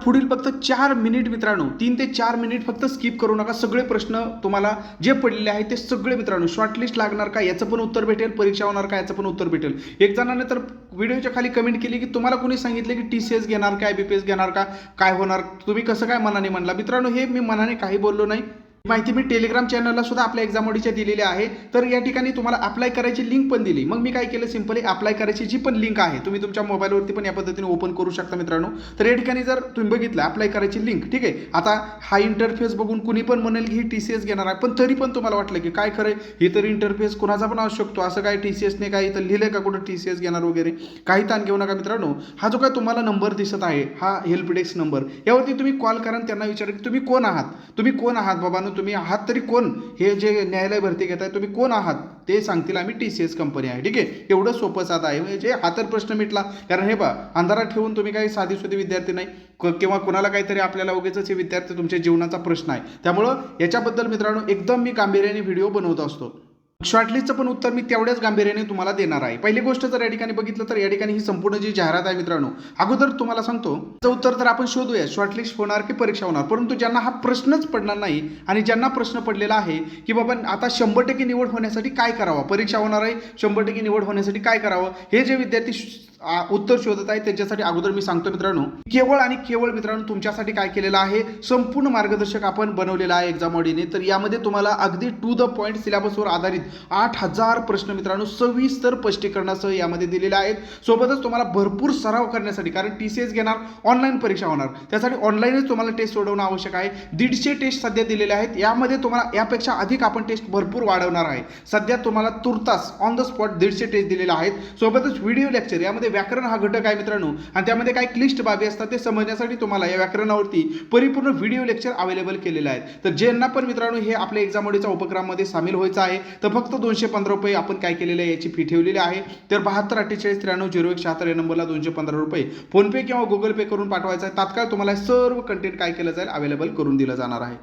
पुढील फक्त 4 मिनिट मित्रांनो, 3 ते 4 मिनिट फक्त स्किप करू नका. सगळे प्रश्न तुम्हाला जे पडलेले आहेत ते सगळे मित्रांनो, शॉर्टलिस्ट लागणार का याचं पण उत्तर भेटेल, परीक्षा होणार का याचं पण उत्तर भेटेल. एक जणांनी तर व्हिडिओच्या खाली कमेंट केली की तुम्हाला कोणी सांगितले की TCS घेणार का, IBPS घेणार का, काय होणार, तुम्ही कसं काय मनाने म्हणला. मित्रांनो, हे मी मनाने काही बोललो नाही. माहिती मी टेलिग्राम चॅनलला सुद्धा आपल्या एक्झामोडीच्या दिलेली आहे. तर या ठिकाणी तुम्हाला अप्लाय करायची लिंक पण दिली. मग मी काय केलं, सिंपली अप्लाय करायची जी पण लिंक आहे तुम्ही तुमच्या मोबाईलवरती पण या पद्धतीने ओपन करू शकता मित्रांनो. तर या ठिकाणी जर तुम्ही बघितलं अप्लाय करायची लिंक, ठीक आहे. आता हा इंटरफेस बघून कुणी पण म्हणेल की ही TCS घेणार आहे, पण तरी पण तुम्हाला वाटलं की काय खरं हे तर इंटरफेस कुणाचा पण असू शकतो, असं काय TCSने काय इथं लिहिलंय का कुठं TCS घेणार वगैरे, काही ताण घेऊ नका मित्रांनो. हा जो काय तुम्हाला नंबर दिसत आहे, हा हेल्प डेस्क नंबर, यावरती तुम्ही कॉल करा आणि त्यांना विचारा की तुम्ही कोण आहात, तुम्ही कोण आहात बाबांनो, तुम्ही आहात तरी कोण, हे जे न्यायालय भरती घेताय तुम्ही कोण आहात ते सांगतील, आम्ही TCS कंपनी आहे. ठीक आहे, एवढं सोपं साधं आहे. म्हणजे हा तर प्रश्न मिटला. कारण हे बा, अंधारात ठेवून तुम्ही काही साधीसुधी विद्यार्थी नाही किंवा कुणाला काहीतरी आपल्याला उगीच हे विद्यार्थी तुमच्या जीवनाचा प्रश्न आहे. त्यामुळं याच्याबद्दल मित्रांनो एकदम मी गांभीर्याने व्हिडिओ बनवत असतो. शॉर्टलिस्टचं पण उत्तर मी तेवढ्याच गांभीर्याने तुम्हाला देणार आहे. पहिली गोष्ट जर या ठिकाणी बघितलं तर या ठिकाणी ही संपूर्ण जी जाहिरात आहे मित्रांनो, अगोदर तुम्हाला सांगतो त्याचं उत्तर तर आपण शोधूया, शॉर्टलिस्ट होणार की परीक्षा होणार. परंतु ज्यांना हा प्रश्नच पडणार नाही आणि ज्यांना प्रश्न पडलेला आहे की बाबा आता 100% निवड होण्यासाठी काय करावं, परीक्षा होणार आहे 100% निवड होण्यासाठी काय करावं, हे जे विद्यार्थी उत्तर शोधत आहे त्यांच्यासाठी अगोदर मी सांगतो मित्रांनो, केवळ आणि केवळ मित्रांनो तुमच्यासाठी काय केलेलं आहे, संपूर्ण मार्गदर्शक आपण बनवलेलं आहे एक्झामोडीने. तर यामध्ये तुम्हाला अगदी टू द पॉईंट सिलेबसवर आधारित 8000 प्रश्न मित्रांनो सविस्तर स्पष्टीकरणासह यामध्ये दिलेले आहेत. सोबतच तुम्हाला भरपूर सराव करण्यासाठी, कारण TCS घेणार, ऑनलाईन परीक्षा होणार, त्यासाठी ऑनलाईनच तुम्हाला टेस्ट सोडवणं आवश्यक आहे. 150 टेस्ट सध्या दिलेले आहेत. यामध्ये तुम्हाला यापेक्षा अधिक आपण टेस्ट भरपूर वाढवणार आहे. सध्या तुम्हाला तुर्तास ऑन द स्पॉट 150 टेस्ट दिलेले आहेत. सोबतच व्हिडिओ लेक्चर, यामध्ये व्याकरण हा घटक आहे मित्रांनो, आणि त्यामध्ये काही क्लिष्ट बाबी असतात ते समजण्यासाठी तुम्हाला या व्याकरणावरती परिपूर्ण व्हिडिओ लेक्चर अवेलेबल केलेले आहेत. तर ज्यांना पण मित्रांनो हे आपल्या एक्झामोडीच्या उपक्रमामध्ये सामील व्हायचं आहे तर फक्त 215 रुपये आपण काय केलेलं आहे याची फी ठेवलेली आहे. तर 72 48 93 0176 या नंबरला 215 रुपये फोनपे किंवा गुगल पे करून पाठवायचं आहे. तात्काळ तुम्हाला सर्व कंटेंट काय केलं जाईल, अवेलेबल करून दिलं जाणार आहे.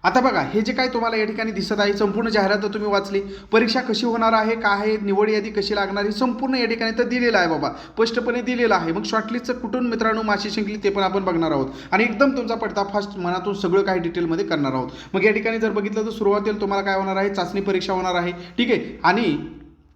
आता बघा, हे जे काय तुम्हाला या ठिकाणी दिसत आहे संपूर्ण जाहिरात तुम्ही वाचली, परीक्षा कशी होणार आहे, काय आहे, निवड यादी कशी लागणार ही संपूर्ण या ठिकाणी तर दिलेलं आहे बाबा, स्पष्टपणे दिलेलं आहे. मग शॉर्टलिस्टचं कुठून मित्रांनो माशी शिंकली ते पण आपण बघणार आहोत आणि एकदम तुमचा पडता फास्ट मनातून सगळं काही डिटेलमध्ये करणार आहोत. मग या ठिकाणी जर बघितलं तर सुरुवातीला तुम्हाला काय होणार आहे, चाचणी परीक्षा होणार आहे. ठीक आहे, आणि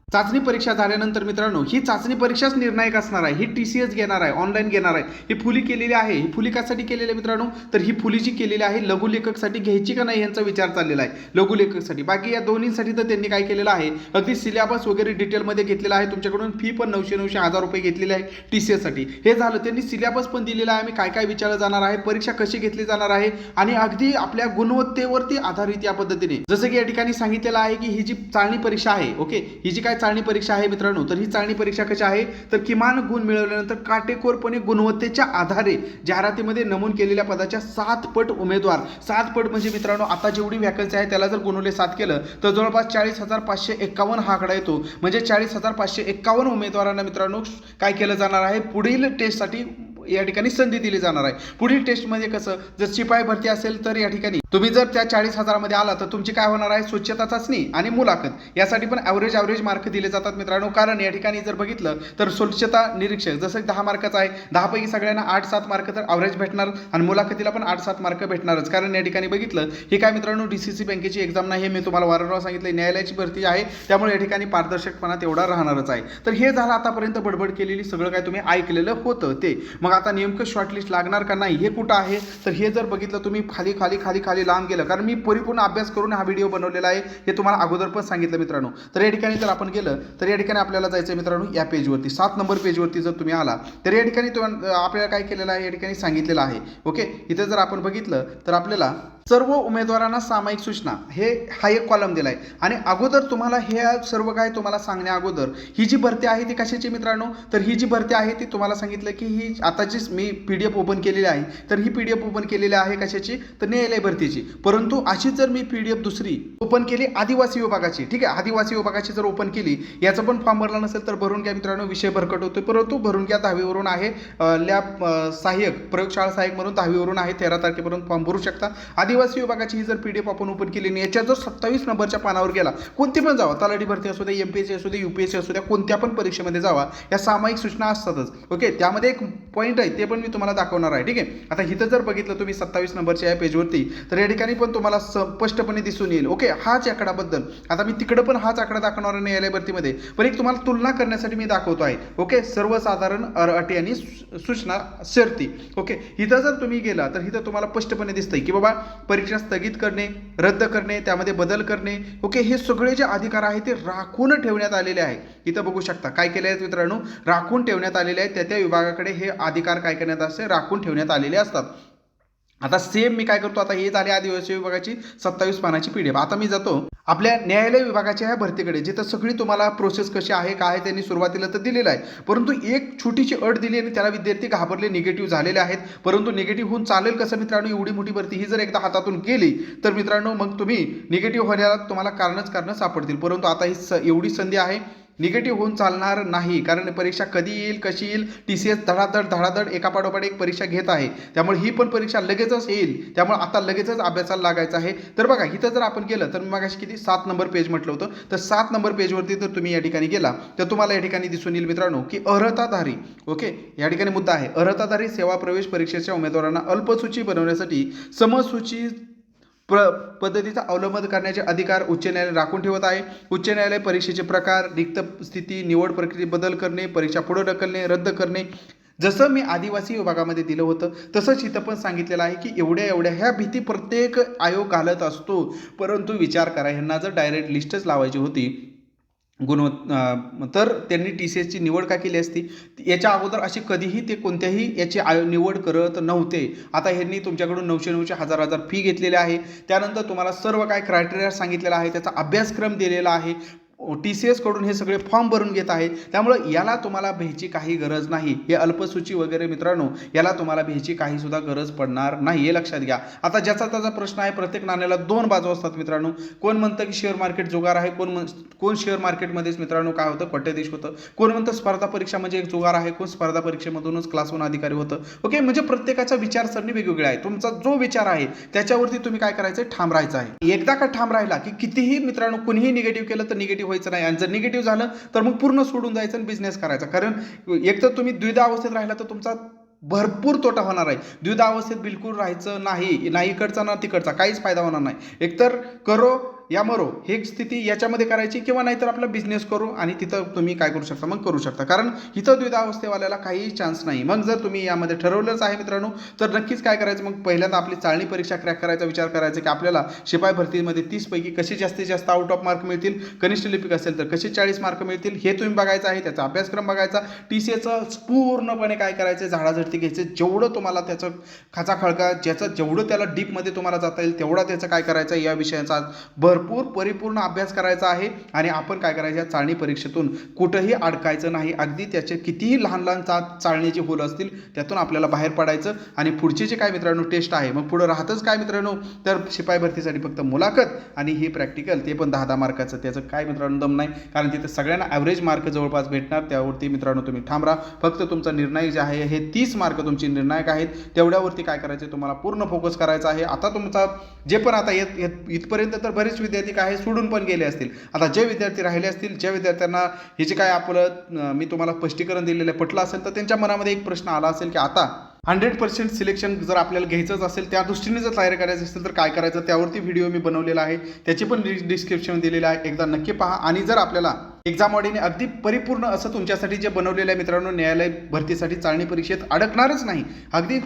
चाचणी परीक्षा झाल्यानंतर मित्रांनो ही चाचणी परीक्षाच निर्णायक असणार आहे. ही TCS घेणार आहे, ऑनलाईन घेणार आहे. ही फुली केलेली आहे. ही फुली कशासाठी केलेली आहे मित्रांनो, तर ही फुली जी केलेली आहे लघुलेखकसाठी घ्यायची का नाही यांचा विचार चाललेला आहे, लघुलेखकसाठी. बाकी या दोन्हीसाठी तर त्यांनी काय केलेलं आहे, अगदी सिलेबस वगैरे डिटेलमध्ये घेतलेला आहे. तुमच्याकडून फी पण 900 1000 रुपये घेतलेली आहे TCS साठी. हे झालं, त्यांनी सिलेबस पण दिलेला आहे, मी काय काय विचारलं जाणार आहे, परीक्षा कशी घेतली जाणार आहे आणि अगदी आपल्या गुणवत्तेवरती आधारित या पद्धतीने, जसं की या ठिकाणी सांगितलेलं आहे की ही जी चालणी परीक्षा आहे, ओके, ही जी काय चालणी परीक्षा आहे मित्रांनो, तर ही चालणी परीक्षा कशी आहे, तर किमान गुण मिळवल्यानंतर काटेकोरपणे गुणवत्तेच्या आधारे जाहिरातीमध्ये नमूद केलेल्या पदाच्या 7 पट उमेदवार, 7 पट म्हणजे मित्रांनो आता जेवढी वॅकन्सी आहे त्याला जर गुणवले 7 केलं तर जवळपास 40,551 हा आकडा येतो. म्हणजे 40,551 उमेदवारांना मित्रांनो काय केलं जाणार आहे, पुढील टेस्टसाठी या ठिकाणी संधी दिली जाणार आहे. पुढील टेस्टमध्ये कसं, जर शिपाई भरती असेल तर या ठिकाणी तुम्ही जर त्या 40,000 मध्ये आला तर तुमची काय होणार आहे, स्वच्छता चाचणी आणि मुलाखत, यासाठी पण ॲव्हरेज मार्क दिले जातात मित्रांनो. कारण या ठिकाणी जर बघितलं तर स्वच्छता निरीक्षक जसं 10 मार्काचा आहे, 10 पैकी सगळ्यांना 8-7 मार्क तर ॲव्हरेज भेटणार आणि मुलाखतीला पण 8-7 मार्क भेटणारच. कारण या ठिकाणी बघितलं हे काय मित्रांनो DCC बँकेची एक्झाम नाही, हे मी तुम्हाला वारंवार सांगितलं, न्यायालयाची भरती आहे, त्यामुळे या ठिकाणी पारदर्शकपणा तेवढा राहणारच आहे. तर हे झालं आतापर्यंत बडबड केलेली, सगळं काय तुम्ही ऐकलेलं होतं ते. मग आता नेमकं शॉर्टलिस्ट लागणार का नाही हे कुठं आहे, तर हे जर बघितलं तुम्ही खाली खाली खाली खाली लांब गेलं, कारण मी परिपूर्ण अभ्यास करून हा व्हिडिओ बनवलेला आहे, हे तुम्हाला अगोदर पण सांगितलं मित्रांनो. तर या ठिकाणी जर आपण गेलं तर या ठिकाणी आपल्याला जायचं मित्रांनो या पेजवरती, 7 नंबर पेजवरती जर तुम्ही आला तर या ठिकाणी आपल्याला काय केलेलं आहे, या ठिकाणी सांगितलेलं आहे. ओके, इथे जर आपण बघितलं तर आपल्याला सर्व उमेदवारांना सामायिक सूचना हा एक कॉलम दिलाय आणि अगोदर तुम्हाला हे सर्व काय तुम्हाला सांगण्या अगोदर ही जी भरती आहे ती कशाची मित्रांनो, तर ही जी भरती आहे ती तुम्हाला सांगितलं की ही आता जी मी PDF ओपन केलेली आहे, तर ही PDF ओपन केलेली आहे कशाची, तर न्यायालय भरतीची. परंतु अशी जर मी PDF दुसरी ओपन केली आदिवासी विभागाची, ठीक आहे, आदिवासी विभागाची जर ओपन केली, याचा पण फॉर्म भरला नसेल तर भरून घ्या मित्रांनो, विषय भरकट होतो, परंतु भरून घ्या. 10वी वरून आहे, लॅब सहाय्यक, प्रयोगशाळा सहाय्यक म्हणून 10वी वरून आहे, 13 तारखेपर्यंत फॉर्म भरू शकता. आदिवासी विभागाची ही जर PDF आपण ओपन केली आणि याच्या जर 27 नंबरच्या पानावर गेला, कोणती पण जावा, तलाठी भरती असू दे, MPSC असू दे, UPSC असू द्या, कोणत्या पण परीक्षेमध्ये जावा, या सामायिक सूचना असतातच. ओके, त्यामध्ये एक पॉईंट आहे ते पण मी तुम्हाला दाखवणार आहे. ठीक आहे, आता इथं जर बघितलं तुम्ही 27 नंबरच्या या पेजवरती, तर या ठिकाणी पण तुम्हाला स्पष्टपणे दिसून येईल. ओके, हाच आकडाबद्दल आता मी तिकडं पण हाच आकडा दाखवणार आहे न्यायालय भरतीमध्ये, पण एक तुम्हाला तुलना करण्यासाठी मी दाखवतो आहे. ओके, सर्वसाधारण अटी आणि सूचना शर्ती. ओके, इथं जर तुम्ही गेला तर इथं तुम्हाला स्पष्टपणे दिसतंय की बाबा परीक्षा स्थगित करणे, रद्द करणे, त्यामध्ये बदल करणे. ओके, हे सगळे जे अधिकार आहेत ते राखून ठेवण्यात आलेले आहे. इथं बघू शकता काय केले आहेत मित्रांनो, राखून ठेवण्यात आलेले आहेत. त्या विभागाकडे हे अधिकार काय करण्यात असते, राखून ठेवण्यात आलेले असतात. आता सेम मी काय करतो, आता हे झाले आदिवासी विभागाची 27 पानाची PDF. आता मी जातो आपल्या न्यायालय विभागाच्या ह्या भरतीकडे, जिथं सगळी तुम्हाला प्रोसेस कशी आहे काय त्यांनी सुरुवातीला तर दिलेलं आहे, परंतु एक छोटीशी अट दिली आणि त्याला विद्यार्थी घाबरले, निगेटिव्ह झालेले आहेत. परंतु निगेटिव्ह होऊन चालेल कसं मित्रांनो, एवढी मोठी भरती ही जर एकदा हातातून गेली तर मित्रांनो मग तुम्ही निगेटिव्ह होण्याला तुम्हाला कारणं सापडतील. परंतु आता ही एवढी संधी आहे, निगेटिव्ह होऊन चालणार नाही, कारण परीक्षा कधी येईल कशी येईल, TCS धडाधड एकापाठोपाठ एक परीक्षा घेत आहे. त्यामुळे ही पण परीक्षा लगेचच येईल, त्यामुळे आता लगेचच अभ्यासाला लागायचं आहे. तर बघा इथं जर आपण गेलं तर मग किती 7 नंबर पेज म्हटलं होतं, तर 7 नंबर पेजवरती जर तुम्ही या ठिकाणी गेला तर तुम्हाला या ठिकाणी दिसून येईल मित्रांनो की अर्हताधारी, ओके या ठिकाणी मुद्दा आहे, अर्हताधारी सेवा प्रवेश परीक्षेच्या उमेदवारांना अल्पसूची बनवण्यासाठी समसूची पद्धतीचा अवलंब करण्याचे अधिकार उच्च न्यायालय राखून ठेवत आहे. उच्च न्यायालय परीक्षेचे प्रकार, रिक्त स्थिती, निवड प्रक्रियेत बदल करणे, परीक्षा पुढे ढकलणे, रद्द करणे, जसं मी आदिवासी विभागामध्ये दिलं होतं तसंच इथं पण सांगितलेलं आहे की एवढ्या ह्या भीती प्रत्येक आयोग घालत असतो. परंतु विचार करा, ह्यांना जर डायरेक्ट लिस्टच लावायची होती तर त्यांनी TCSची निवड का केली असती. याच्या अगोदर अशी कधीही ते कोणत्याही याची निवड करत नव्हते. आता ह्यांनी तुमच्याकडून 900 1000 फी घेतलेली आहे. त्यानंतर तुम्हाला सर्व काय क्रायटेरिया सांगितलेला आहे, त्याचा अभ्यासक्रम दिलेला आहे. TCS कडून हे सगळे फॉर्म भरून घेत आहे. त्यामुळं याला तुम्हाला भ्यायची काही गरज नाही. हे अल्पसूची वगैरे मित्रांनो, याला तुम्हाला भ्यायची काही सुद्धा गरज पडणार नाही, हे लक्षात घ्या. आता ज्याचा त्याचा प्रश्न आहे, प्रत्येक नाण्याला 2 बाजू असतात मित्रांनो. कोण म्हणतं की शेअर मार्केट जुगार आहे, कोण शेअर मार्केटमध्येच मित्रांनो काय होतं, पट्टेदेश होतं. कोण म्हणतं स्पर्धा परीक्षा म्हणजे एक जुगार आहे, कोण स्पर्धा परीक्षेमधूनच क्लास 1 अधिकारी होतं. ओके, म्हणजे प्रत्येकाच्या विचारसरणी वेगवेगळी आहे. तुमचा जो विचार आहे त्याच्यावरती तुम्ही काय करायचं, ठाम राहायचं आहे. एकदा का ठाम राहिला की कितीही मित्रांनो कुणीही निगेटिव्ह केलं तर निगेटिव्ह व्हायचं नाही, आणि जर निगेटिव्ह झालं तर मग पूर्ण सोडून जायचं आणि बिझनेस करायचा. कारण एक तर तुम्ही द्विधा अवस्थेत राहिला तर तुमचा भरपूर तोटा होणार आहे. द्विधा अवस्थेत बिलकुल राहायचं नाही इकडचा ना तिकडचा, काहीच फायदा होणार नाही. एकतर करो या मरो ही स्थिती याच्यामध्ये करायची, किंवा नाहीतर आपला बिझनेस करू आणि तिथं तुम्ही काय करू शकता, मग करू शकता. कारण इथं द्विधा अवस्थेवाल्याला काही चान्स नाही. मग जर तुम्ही यामध्ये ठरवलंच आहे मित्रांनो, तर नक्कीच काय करायचं, मग पहिल्यांदा आपली चाळणी परीक्षा क्रॅक करायचा विचार करायचा की आपल्याला शिपाई भरतीमध्ये 30 पैकी कसे जास्तीत जास्त आउट ऑफ मार्क मिळतील, कनिष्ठ लिपिक असेल तर कसे 40 मार्क मिळतील, हे तुम्ही बघायचं आहे. त्याचा अभ्यासक्रम बघायचा. TCSचं पूर्णपणे काय करायचं, झाडाझडती घ्यायचं. जेवढं तुम्हाला त्याचं खाचाखळका, ज्याचं जेवढं त्याला डीपमध्ये तुम्हाला जाता येईल तेवढा त्याचं काय करायचं, या विषयाचा भरपूर परिपूर्ण अभ्यास करायचा आहे. आणि आपण काय करायचं, या चाळणी परीक्षेतून कुठंही अडकायचं नाही. अगदी त्याचे कितीही लहान लहान चाळणीचे होल असतील त्यातून आपल्याला बाहेर पडायचं. आणि पुढचे जे काय मित्रांनो टेस्ट आहे, मग पुढं राहतच काय मित्रांनो, तर शिपाई भरतीसाठी फक्त मुलाखत आणि हे प्रॅक्टिकल, ते पण 10 मार्काचं. त्याचं काय मित्रांनो दम नाही, कारण तिथे सगळ्यांना ॲव्हरेज मार्क जवळपास भेटणार. त्यावरती मित्रांनो तुम्ही ठाम राहा. फक्त तुमचा निर्णय जे आहे हे 30 मार्क तुमचे निर्णायक आहेत, तेवढ्यावरती काय करायचं, तुम्हाला पूर्ण फोकस करायचा आहे. आता तुमचा जे पण आता इथपर्यंत तर बरेच विद्यार्थी काय सोडून पण गेले असतील. आता जे विद्यार्थी राहिले असतील, ज्या विद्यार्थ्यांना हे जे काय आपलं मी तुम्हाला स्पष्टीकरण दिलेलं पटलं असेल, तर त्यांच्या मनामध्ये एक प्रश्न आला असेल की आता 100% सिलेक्शन जर आपल्याला घ्यायचंच असेल, त्या दृष्टीने जर तयारी करायची असेल तर काय करायचं, त्यावरती व्हिडिओ मी बनवलेला आहे. त्याची पण डिस्क्रिप्शन दिलेलं आहे, एकदा नक्की पहा. आणि जर आपल्याला एक्झाम ऑडीने अगदी परिपूर्ण असं तुमच्यासाठी जे बनवलेलं आहे मित्रांनो, न्यायालय भरतीसाठी चाळणी परीक्षेत अडकणारच नाही, अगदी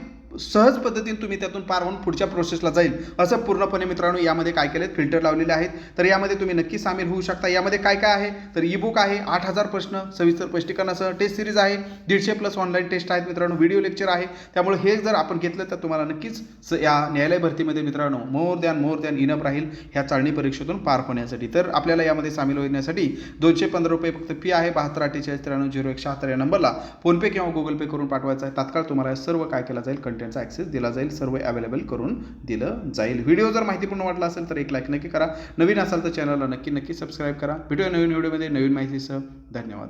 सहज पद्धतीने तुम्ही त्यातून पार होऊन पुढच्या प्रोसेसला जाईल असं पूर्णपणे मित्रांनो यामध्ये काय केले, फिल्टर लावलेले आहेत. तर यामध्ये तुम्ही नक्की सामील होऊ शकता. यामध्ये काय काय आहे, तर ई-बुक आहे, 8000 प्रश्न सविस्तर स्पष्टीकरणासह, टेस्ट सिरीज आहे, 150+ ऑनलाईन टेस्ट आहेत मित्रांनो, व्हिडिओ लेक्चर आहे. त्यामुळे हे जर आपण घेतलं तर तुम्हाला नक्कीच या न्यायालय भरतीमध्ये मित्रांनो मोर दॅन इनफ राहील ह्या चाळणी परीक्षेतून पार होण्यासाठी. तर आपल्याला यामध्ये सामील होण्यासाठी 215 रुपये फक्त फी आहे. 7248930176 या नंबरला फोनपे किंवा गुगल पे करून पाठवायचा आहे. तात्काळ तुम्हाला सर्व काय केलं जाईल, कंटेंटचा ॲक्सेस दिला जाईल, सर्व अवेलेबल करून दिलं जाईल. व्हिडिओ जर माहितीपूर्ण वाटला असेल तर एक लाईक नक्की करा. नवीन असाल तर चॅनलला नक्की सबस्क्राईब करा. भेटूया नवीन व्हिडिओमध्ये नवीन माहितीसह. धन्यवाद.